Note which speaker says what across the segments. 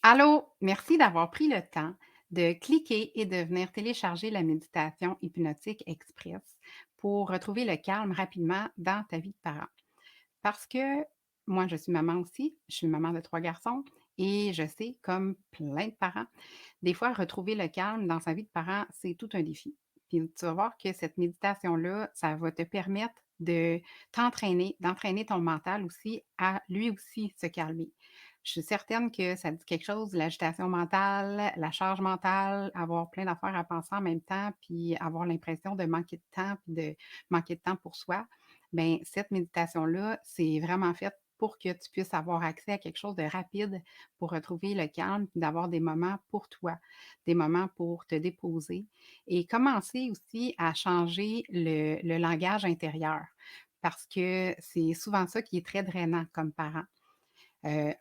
Speaker 1: Allô, merci d'avoir pris le temps de cliquer et de venir télécharger la méditation hypnotique express pour retrouver le calme rapidement dans ta vie de parent. Parce que moi, je suis maman aussi, je suis maman de 3 garçons et je sais, comme plein de parents, des fois, retrouver le calme dans sa vie de parent, c'est tout un défi. Puis tu vas voir que cette méditation-là, ça va te permettre de t'entraîner, d'entraîner ton mental aussi à lui aussi se calmer. Je suis certaine que ça dit quelque chose, l'agitation mentale, la charge mentale, avoir plein d'affaires à penser en même temps, puis avoir l'impression de manquer de temps, puis de manquer de temps pour soi. Bien, cette méditation-là, c'est vraiment fait pour que tu puisses avoir accès à quelque chose de rapide pour retrouver le calme, puis d'avoir des moments pour toi, des moments pour te déposer et commencer aussi à changer le langage intérieur parce que c'est souvent ça qui est très drainant comme parent.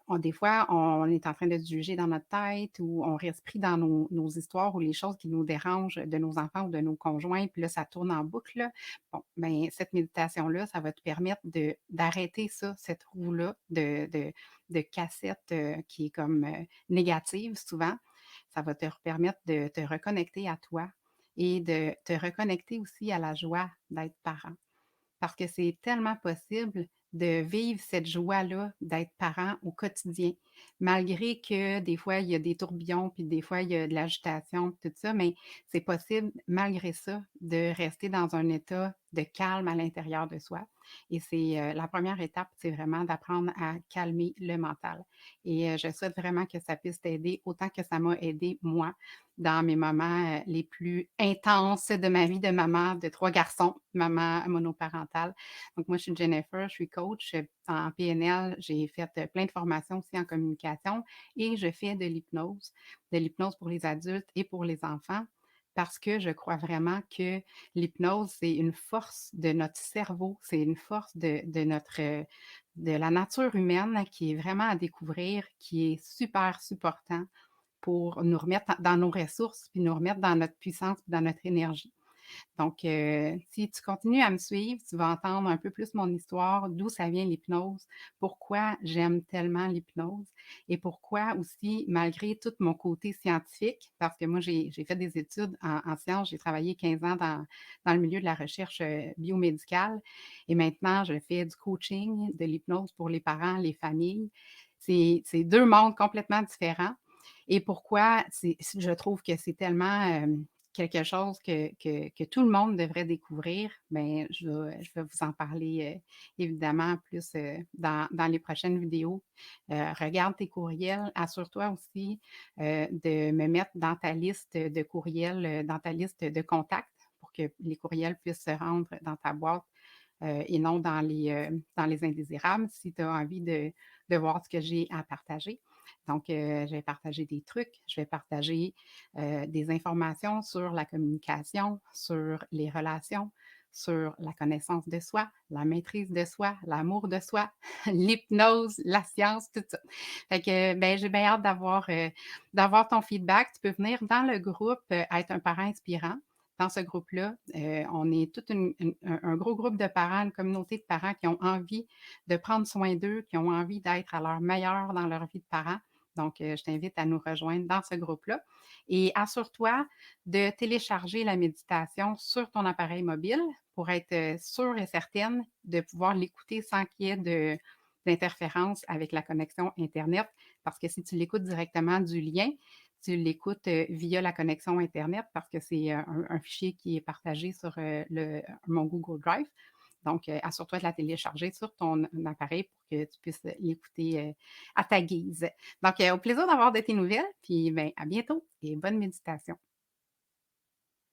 Speaker 1: On des fois, on est en train de se juger dans notre tête ou on reste pris dans nos histoires ou les choses qui nous dérangent de nos enfants ou de nos conjoints, puis là, ça tourne en boucle, là. Bon, ben, cette méditation-là, ça va te permettre d'arrêter ça, cette roue-là de cassette, qui est comme, négative souvent. Ça va te permettre de te reconnecter à toi et de te reconnecter aussi à la joie d'être parent. Parce que c'est tellement possible de vivre cette joie-là d'être parent au quotidien, malgré que des fois, il y a des tourbillons, puis des fois, il y a de l'agitation, puis tout ça, mais c'est possible, malgré ça, de rester dans un état de calme à l'intérieur de soi et c'est, la première étape, c'est vraiment d'apprendre à calmer le mental et je souhaite vraiment que ça puisse t'aider autant que ça m'a aidé moi dans mes moments, les plus intenses de ma vie de maman de 3 garçons, maman monoparentale. Donc moi, je suis Jennifer, je suis coach, en PNL. J'ai fait, plein de formations aussi en communication et je fais de l'hypnose pour les adultes et pour les enfants parce que je crois vraiment que l'hypnose, c'est une force de notre cerveau, c'est une force de notre, de la nature humaine qui est vraiment à découvrir, qui est super supportant pour nous remettre dans nos ressources, puis nous remettre dans notre puissance, puis dans notre énergie. Donc, si tu continues à me suivre, tu vas entendre un peu plus mon histoire, d'où ça vient l'hypnose, pourquoi j'aime tellement l'hypnose et pourquoi aussi, malgré tout mon côté scientifique, parce que moi, j'ai fait des études en sciences, j'ai travaillé 15 ans dans le milieu de la recherche biomédicale et maintenant, je fais du coaching, de l'hypnose pour les parents, les familles. C'est deux mondes complètement différents. Et pourquoi je trouve que c'est tellement quelque chose que tout le monde devrait découvrir, bien, je vais vous en parler, évidemment plus, dans les prochaines vidéos. Regarde tes courriels, assure-toi aussi, de me mettre dans ta liste de courriels, dans ta liste de contacts pour que les courriels puissent se rendre dans ta boîte, et non dans les indésirables si tu as envie de voir ce que j'ai à partager. Donc, je vais partager des trucs, je vais partager, des informations sur la communication, sur les relations, sur la connaissance de soi, la maîtrise de soi, l'amour de soi, l'hypnose, la science, tout ça. Fait que, ben, j'ai bien hâte d'avoir ton feedback. Tu peux venir dans le groupe, Être un parent inspirant. Dans ce groupe-là, on est toute un gros groupe de parents, une communauté de parents qui ont envie de prendre soin d'eux, qui ont envie d'être à leur meilleur dans leur vie de parents. Donc, je t'invite à nous rejoindre dans ce groupe-là et assure-toi de télécharger la méditation sur ton appareil mobile pour être, sûre et certaine de pouvoir l'écouter sans qu'il y ait d'interférence avec la connexion internet. Parce que si tu l'écoutes directement du lien, tu l'écoutes, via la connexion internet parce que c'est, un fichier qui est partagé sur, mon Google Drive. Donc, assure-toi de la télécharger sur ton appareil pour que tu puisses l'écouter, à ta guise. Donc, au plaisir d'avoir de tes nouvelles, puis, ben, à bientôt et bonne méditation.